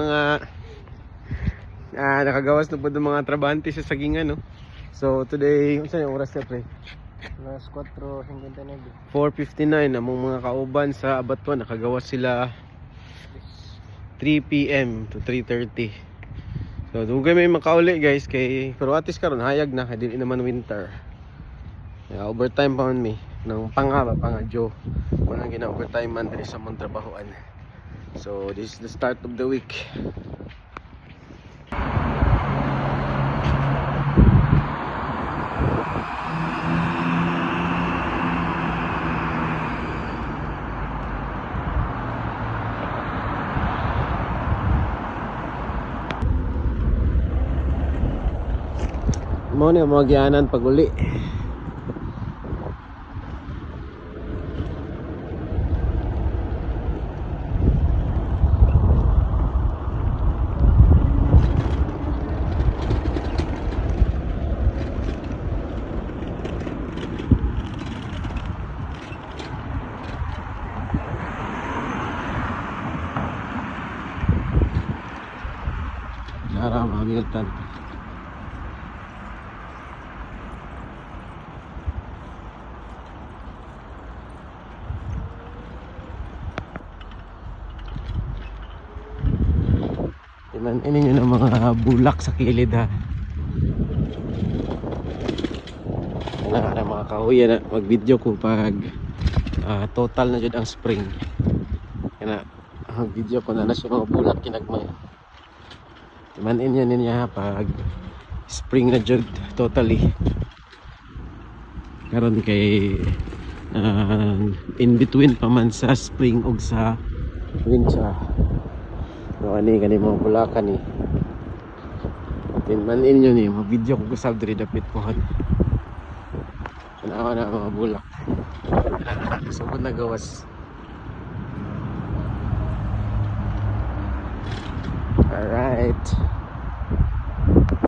Mga nakagawas na po ng mga trabante sa Sagingan, no? So today, unsa yung oras na pre? Alas 4:59. 4:59 among mga kauban sa Abatuan, nakagawas sila 3 PM to 3:30. So dugay may makauli guys kay pero atis karon hayag na kay dili naman winter. Overtime pa man mi nang pangadyo. Wala gina overtime man diri sa mong trabahoan. So this is the start of the week. Mo ni mga gianan pag uli. Nara Hamilton. Ini nyo ng mga bulak sa kilid ha. Na mga kahuya na mag video ko pag total na dyan ang spring. Kaya mag video ko na siya mga bulak kinagmay. Timanin nyo niya pag spring na dyan totally. Karon kay in between pa man sa spring ug sa winter. No, ani kani mga bulakan ni. Tinmanin nyo ni, mag-video ko kusab diri dapit ko han. Tanawa na mga bulak. Sugod na gawas. Alright.